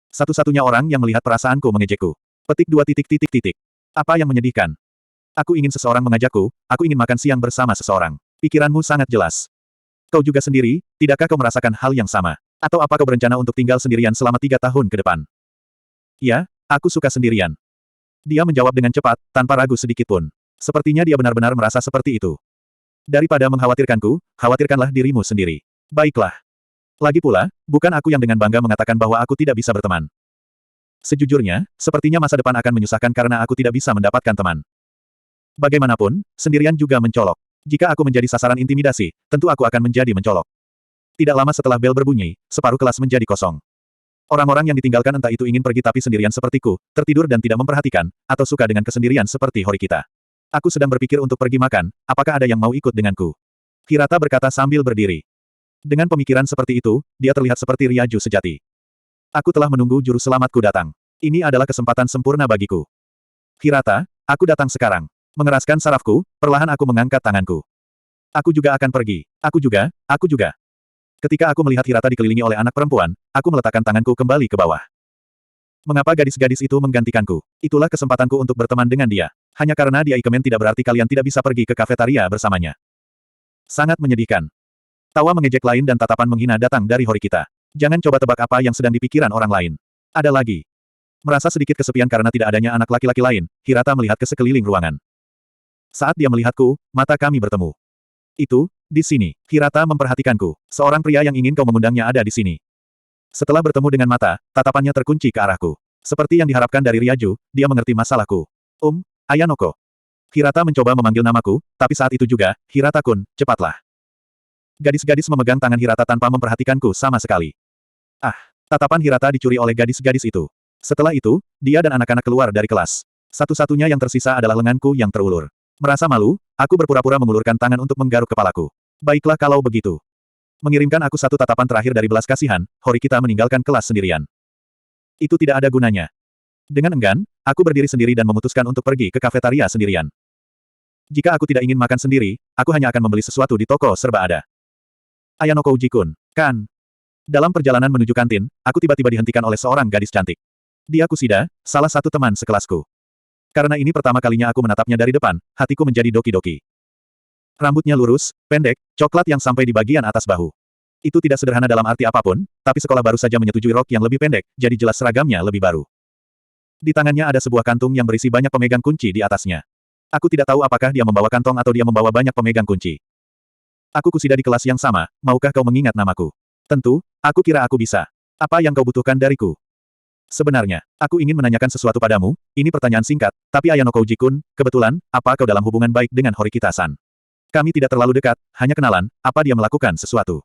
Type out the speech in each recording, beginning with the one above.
Satu-satunya orang yang melihat perasaanku mengejekku. Petik 2. Apa yang menyedihkan? Aku ingin seseorang mengajakku, aku ingin makan siang bersama seseorang. Pikiranmu sangat jelas. Kau juga sendiri, tidakkah kau merasakan hal yang sama? Atau apa kau berencana untuk tinggal sendirian selama 3 tahun ke depan? Ya, aku suka sendirian. Dia menjawab dengan cepat, tanpa ragu sedikitpun. Sepertinya dia benar-benar merasa seperti itu. Daripada mengkhawatirkanku, khawatirkanlah dirimu sendiri. Baiklah. Lagi pula, bukan aku yang dengan bangga mengatakan bahwa aku tidak bisa berteman. Sejujurnya, sepertinya masa depan akan menyusahkan karena aku tidak bisa mendapatkan teman. Bagaimanapun, sendirian juga mencolok. Jika aku menjadi sasaran intimidasi, tentu aku akan menjadi mencolok. Tidak lama setelah bel berbunyi, separuh kelas menjadi kosong. Orang-orang yang ditinggalkan entah itu ingin pergi tapi sendirian sepertiku, tertidur dan tidak memperhatikan, atau suka dengan kesendirian seperti Horikita. Aku sedang berpikir untuk pergi makan, apakah ada yang mau ikut denganku? Hirata berkata sambil berdiri. Dengan pemikiran seperti itu, dia terlihat seperti Ryaju sejati. Aku telah menunggu juru selamatku datang. Ini adalah kesempatan sempurna bagiku. Hirata, aku datang sekarang. Mengeraskan sarafku, perlahan aku mengangkat tanganku. Aku juga akan pergi. Aku juga. Ketika aku melihat Hirata dikelilingi oleh anak perempuan, aku meletakkan tanganku kembali ke bawah. Mengapa gadis-gadis itu menggantikanku? Itulah kesempatanku untuk berteman dengan dia. Hanya karena dia ikemen tidak berarti kalian tidak bisa pergi ke kafetaria bersamanya. Sangat menyedihkan. Tawa mengejek lain dan tatapan menghina datang dari Horikita. Jangan coba tebak apa yang sedang dipikiran orang lain. Ada lagi. Merasa sedikit kesepian karena tidak adanya anak laki-laki lain, Hirata melihat ke sekeliling ruangan. Saat dia melihatku, mata kami bertemu. Itu, di sini. Hirata memperhatikanku. Seorang pria yang ingin kau mengundangnya ada di sini. Setelah bertemu dengan mata, tatapannya terkunci ke arahku. Seperti yang diharapkan dari Ryaju, dia mengerti masalahku. Ayanoko. Hirata mencoba memanggil namaku, tapi saat itu juga, Hirata-kun, cepatlah. Gadis-gadis memegang tangan Hirata tanpa memperhatikanku sama sekali. Tatapan Hirata dicuri oleh gadis-gadis itu. Setelah itu, dia dan anak-anak keluar dari kelas. Satu-satunya yang tersisa adalah lenganku yang terulur. Merasa malu, aku berpura-pura mengulurkan tangan untuk menggaruk kepalaku. Baiklah kalau begitu. Mengirimkan aku satu tatapan terakhir dari belas kasihan, Horikita meninggalkan kelas sendirian. Itu tidak ada gunanya. Dengan enggan, aku berdiri sendiri dan memutuskan untuk pergi ke kafetaria sendirian. Jika aku tidak ingin makan sendiri, aku hanya akan membeli sesuatu di toko serba ada. Ayanoko Uji-kun, kan? Dalam perjalanan menuju kantin, aku tiba-tiba dihentikan oleh seorang gadis cantik. Dia Kusida, salah satu teman sekelasku. Karena ini pertama kalinya aku menatapnya dari depan, hatiku menjadi doki-doki. Rambutnya lurus, pendek, coklat yang sampai di bagian atas bahu. Itu tidak sederhana dalam arti apapun, tapi sekolah baru saja menyetujui rok yang lebih pendek, jadi jelas seragamnya lebih baru. Di tangannya ada sebuah kantung yang berisi banyak pemegang kunci di atasnya. Aku tidak tahu apakah dia membawa kantong atau dia membawa banyak pemegang kunci. Aku Kusida di kelas yang sama, maukah kau mengingat namaku? Tentu, aku kira aku bisa. Apa yang kau butuhkan dariku? Sebenarnya, aku ingin menanyakan sesuatu padamu, ini pertanyaan singkat, tapi Ayanoko Uji-kun, kebetulan, apa kau dalam hubungan baik dengan Horikita-san? Kami tidak terlalu dekat, hanya kenalan, apa dia melakukan sesuatu?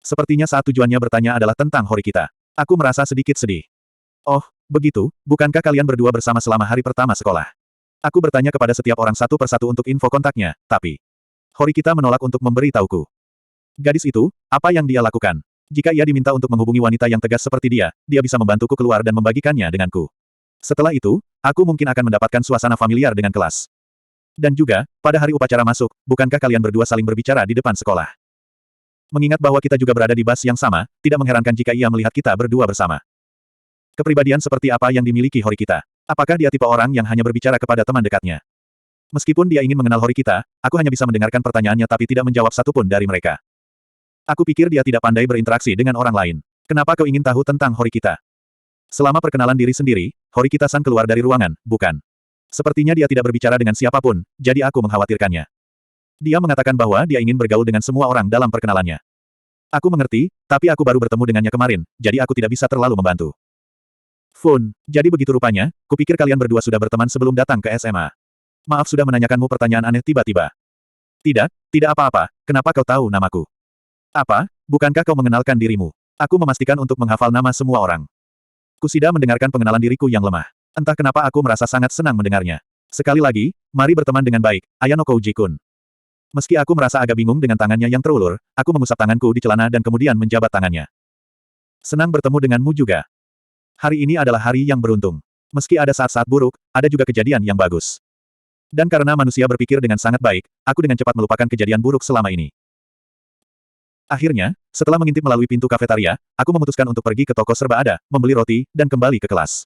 Sepertinya saat tujuannya bertanya adalah tentang Horikita. Aku merasa sedikit sedih. Oh, begitu, bukankah kalian berdua bersama selama hari pertama sekolah? Aku bertanya kepada setiap orang satu persatu untuk info kontaknya, tapi Horikita menolak untuk memberi tahuku. Gadis itu, apa yang dia lakukan? Jika ia diminta untuk menghubungi wanita yang tegas seperti dia bisa membantuku keluar dan membagikannya denganku. Setelah itu, aku mungkin akan mendapatkan suasana familiar dengan kelas. Dan juga, pada hari upacara masuk, bukankah kalian berdua saling berbicara di depan sekolah? Mengingat bahwa kita juga berada di bus yang sama, tidak mengherankan jika ia melihat kita berdua bersama. Kepribadian seperti apa yang dimiliki Horikita? Apakah dia tipe orang yang hanya berbicara kepada teman dekatnya? Meskipun dia ingin mengenal Horikita, aku hanya bisa mendengarkan pertanyaannya tapi tidak menjawab satupun dari mereka. Aku pikir dia tidak pandai berinteraksi dengan orang lain. Kenapa kau ingin tahu tentang Horikita? Selama perkenalan diri sendiri, Horikita-san keluar dari ruangan, bukan? Sepertinya dia tidak berbicara dengan siapapun, jadi aku mengkhawatirkannya. Dia mengatakan bahwa dia ingin bergaul dengan semua orang dalam perkenalannya. Aku mengerti, tapi aku baru bertemu dengannya kemarin, jadi aku tidak bisa terlalu membantu. Jadi begitu rupanya, kupikir kalian berdua sudah berteman sebelum datang ke SMA. Maaf sudah menanyakanmu pertanyaan aneh tiba-tiba. Tidak apa-apa, kenapa kau tahu namaku? Apa, bukankah kau mengenalkan dirimu? Aku memastikan untuk menghafal nama semua orang. Kusida mendengarkan pengenalan diriku yang lemah. Entah kenapa aku merasa sangat senang mendengarnya. Sekali lagi, mari berteman dengan baik, Ayanoko Uji-kun. Meski aku merasa agak bingung dengan tangannya yang terulur, aku mengusap tanganku di celana dan kemudian menjabat tangannya. Senang bertemu denganmu juga. Hari ini adalah hari yang beruntung. Meski ada saat-saat buruk, ada juga kejadian yang bagus. Dan karena manusia berpikir dengan sangat baik, aku dengan cepat melupakan kejadian buruk selama ini. Akhirnya, setelah mengintip melalui pintu kafetaria, aku memutuskan untuk pergi ke toko serba ada, membeli roti, dan kembali ke kelas.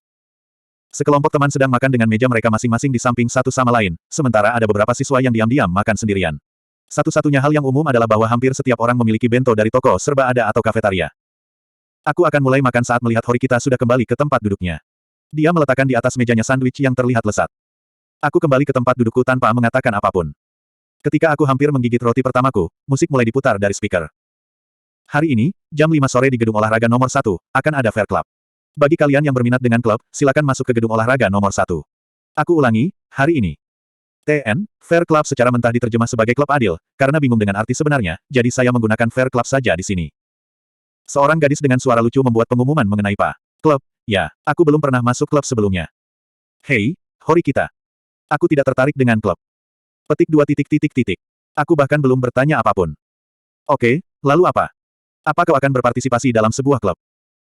Sekelompok teman sedang makan dengan meja mereka masing-masing di samping satu sama lain, sementara ada beberapa siswa yang diam-diam makan sendirian. Satu-satunya hal yang umum adalah bahwa hampir setiap orang memiliki bento dari toko serba ada atau kafetaria. Aku akan mulai makan saat melihat Horikita sudah kembali ke tempat duduknya. Dia meletakkan di atas mejanya sandwich yang terlihat lezat. Aku kembali ke tempat dudukku tanpa mengatakan apapun. Ketika aku hampir menggigit roti pertamaku, musik mulai diputar dari speaker. Hari ini, jam 5 sore di gedung olahraga nomor 1, akan ada Fair Club. Bagi kalian yang berminat dengan klub, silakan masuk ke gedung olahraga nomor 1. Aku ulangi, hari ini. TN, Fair Club secara mentah diterjemah sebagai klub adil, karena bingung dengan arti sebenarnya, jadi saya menggunakan Fair Club saja di sini. Seorang gadis dengan suara lucu membuat pengumuman mengenai Pak. Klub, ya, aku belum pernah masuk klub sebelumnya. Hei, Horikita. Aku tidak tertarik dengan klub. Petik 2 titik titik titik. Aku bahkan belum bertanya apapun. Oke, lalu apa? Apa kau akan berpartisipasi dalam sebuah klub?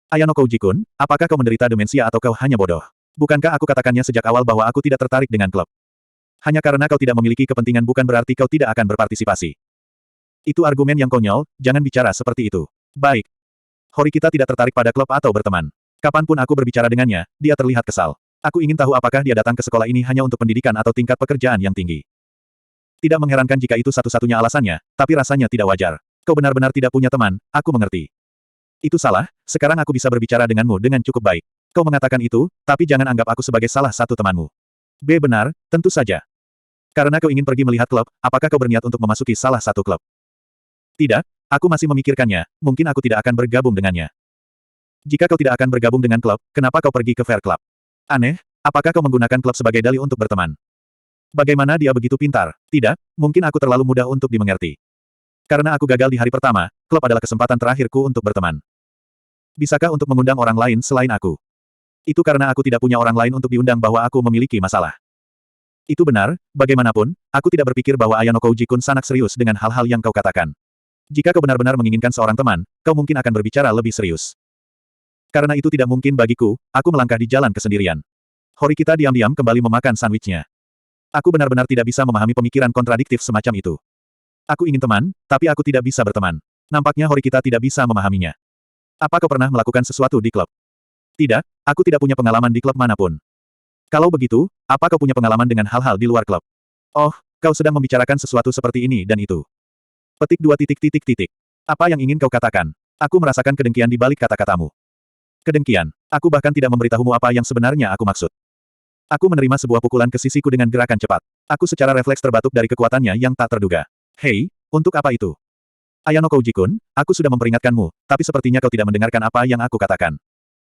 Ayano Koji-kun, apakah kau menderita demensia atau kau hanya bodoh? Bukankah aku katakannya sejak awal bahwa aku tidak tertarik dengan klub? Hanya karena kau tidak memiliki kepentingan bukan berarti kau tidak akan berpartisipasi. Itu argumen yang konyol, jangan bicara seperti itu. Baik. Horikita tidak tertarik pada klub atau berteman. Kapanpun aku berbicara dengannya, dia terlihat kesal. Aku ingin tahu apakah dia datang ke sekolah ini hanya untuk pendidikan atau tingkat pekerjaan yang tinggi. Tidak mengherankan jika itu satu-satunya alasannya, tapi rasanya tidak wajar. Kau benar-benar tidak punya teman, aku mengerti. Itu salah, sekarang aku bisa berbicara denganmu dengan cukup baik. Kau mengatakan itu, tapi jangan anggap aku sebagai salah satu temanmu. B. Benar, tentu saja. Karena kau ingin pergi melihat klub, apakah kau berniat untuk memasuki salah satu klub? Tidak, aku masih memikirkannya, mungkin aku tidak akan bergabung dengannya. Jika kau tidak akan bergabung dengan klub, kenapa kau pergi ke Fair Club? Aneh, apakah kau menggunakan klub sebagai dalih untuk berteman? Bagaimana dia begitu pintar? Tidak, mungkin aku terlalu mudah untuk dimengerti. Karena aku gagal di hari pertama, klub adalah kesempatan terakhirku untuk berteman. Bisakah untuk mengundang orang lain selain aku? Itu karena aku tidak punya orang lain untuk diundang bahwa aku memiliki masalah. Itu benar, bagaimanapun, aku tidak berpikir bahwa Ayano Koji-kun sangat serius dengan hal-hal yang kau katakan. Jika kau benar-benar menginginkan seorang teman, kau mungkin akan berbicara lebih serius. Karena itu tidak mungkin bagiku, aku melangkah di jalan kesendirian. Horikita diam-diam kembali memakan sandwichnya. Aku benar-benar tidak bisa memahami pemikiran kontradiktif semacam itu. Aku ingin teman, tapi aku tidak bisa berteman. Nampaknya Horikita tidak bisa memahaminya. Apa kau pernah melakukan sesuatu di klub? Tidak, aku tidak punya pengalaman di klub manapun. Kalau begitu, apa kau punya pengalaman dengan hal-hal di luar klub? Oh, kau sedang membicarakan sesuatu seperti ini dan itu. Petik 2 titik titik titik. Apa yang ingin kau katakan? Aku merasakan kedengkian di balik kata-katamu. Kedengkian. Aku bahkan tidak memberitahumu apa yang sebenarnya aku maksud. Aku menerima sebuah pukulan ke sisiku dengan gerakan cepat. Aku secara refleks terbatuk dari kekuatannya yang tak terduga. Hei, untuk apa itu? Ayano Koji-kun, aku sudah memperingatkanmu, tapi sepertinya kau tidak mendengarkan apa yang aku katakan.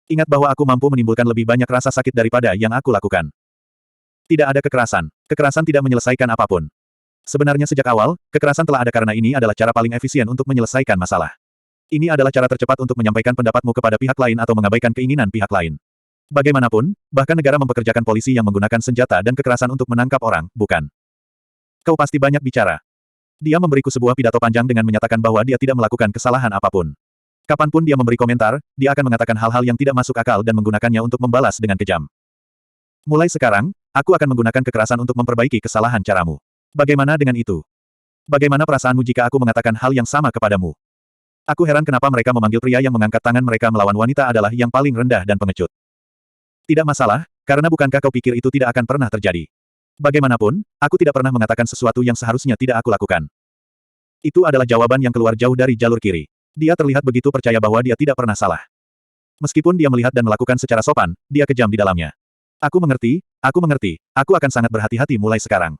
Ingat bahwa aku mampu menimbulkan lebih banyak rasa sakit daripada yang aku lakukan. Tidak ada kekerasan. Kekerasan tidak menyelesaikan apapun. Sebenarnya sejak awal, kekerasan telah ada karena ini adalah cara paling efisien untuk menyelesaikan masalah. Ini adalah cara tercepat untuk menyampaikan pendapatmu kepada pihak lain atau mengabaikan keinginan pihak lain. Bagaimanapun, bahkan negara mempekerjakan polisi yang menggunakan senjata dan kekerasan untuk menangkap orang, bukan? Kau pasti banyak bicara. Dia memberiku sebuah pidato panjang dengan menyatakan bahwa dia tidak melakukan kesalahan apapun. Kapanpun dia memberi komentar, dia akan mengatakan hal-hal yang tidak masuk akal dan menggunakannya untuk membalas dengan kejam. Mulai sekarang, aku akan menggunakan kekerasan untuk memperbaiki kesalahan caramu. Bagaimana dengan itu? Bagaimana perasaanmu jika aku mengatakan hal yang sama kepadamu? Aku heran kenapa mereka memanggil pria yang mengangkat tangan mereka melawan wanita adalah yang paling rendah dan pengecut. Tidak masalah, karena bukankah kau pikir itu tidak akan pernah terjadi? Bagaimanapun, aku tidak pernah mengatakan sesuatu yang seharusnya tidak aku lakukan. Itu adalah jawaban yang keluar jauh dari jalur kiri. Dia terlihat begitu percaya bahwa dia tidak pernah salah. Meskipun dia melihat dan melakukan secara sopan, dia kejam di dalamnya. Aku mengerti, aku akan sangat berhati-hati mulai sekarang.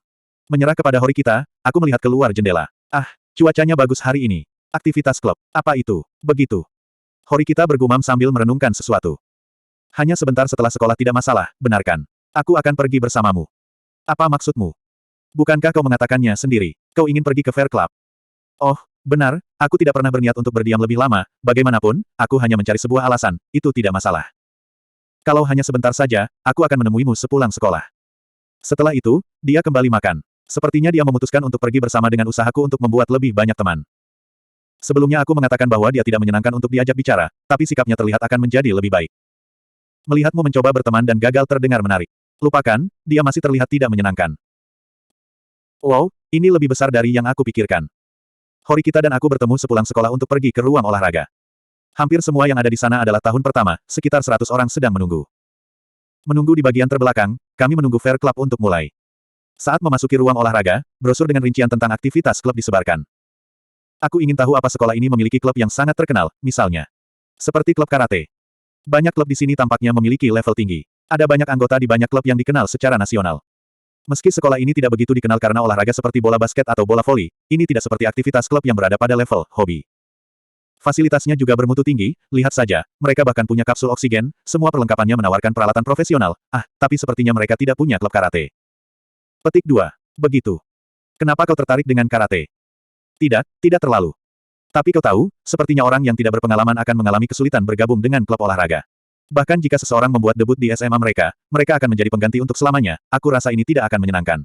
Menyerah kepada Horikita, aku melihat keluar jendela. Ah, cuacanya bagus hari ini. Aktivitas klub. Apa itu? Begitu. Horikita bergumam sambil merenungkan sesuatu. Hanya sebentar setelah sekolah tidak masalah, benarkan? Aku akan pergi bersamamu. Apa maksudmu? Bukankah kau mengatakannya sendiri? Kau ingin pergi ke Fair Club? Oh, benar, aku tidak pernah berniat untuk berdiam lebih lama, bagaimanapun, aku hanya mencari sebuah alasan, itu tidak masalah. Kalau hanya sebentar saja, aku akan menemuimu sepulang sekolah. Setelah itu, dia kembali makan. Sepertinya dia memutuskan untuk pergi bersama dengan usahaku untuk membuat lebih banyak teman. Sebelumnya aku mengatakan bahwa dia tidak menyenangkan untuk diajak bicara, tapi sikapnya terlihat akan menjadi lebih baik. Melihatmu mencoba berteman dan gagal terdengar menarik. Lupakan, dia masih terlihat tidak menyenangkan. Wow, ini lebih besar dari yang aku pikirkan. Horikita dan aku bertemu sepulang sekolah untuk pergi ke ruang olahraga. Hampir semua yang ada di sana adalah tahun pertama, sekitar 100 orang sedang menunggu. Menunggu di bagian terbelakang, kami menunggu Fair Club untuk mulai. Saat memasuki ruang olahraga, brosur dengan rincian tentang aktivitas klub disebarkan. Aku ingin tahu apa sekolah ini memiliki klub yang sangat terkenal, misalnya. Seperti klub karate. Banyak klub di sini tampaknya memiliki level tinggi. Ada banyak anggota di banyak klub yang dikenal secara nasional. Meski sekolah ini tidak begitu dikenal karena olahraga seperti bola basket atau bola voli, ini tidak seperti aktivitas klub yang berada pada level hobi. Fasilitasnya juga bermutu tinggi, lihat saja, mereka bahkan punya kapsul oksigen, semua perlengkapannya menawarkan peralatan profesional, tapi sepertinya mereka tidak punya klub karate. Petik 2. Begitu. Kenapa kau tertarik dengan karate? Tidak terlalu. Tapi kau tahu, sepertinya orang yang tidak berpengalaman akan mengalami kesulitan bergabung dengan klub olahraga. Bahkan jika seseorang membuat debut di SMA mereka akan menjadi pengganti untuk selamanya, aku rasa ini tidak akan menyenangkan.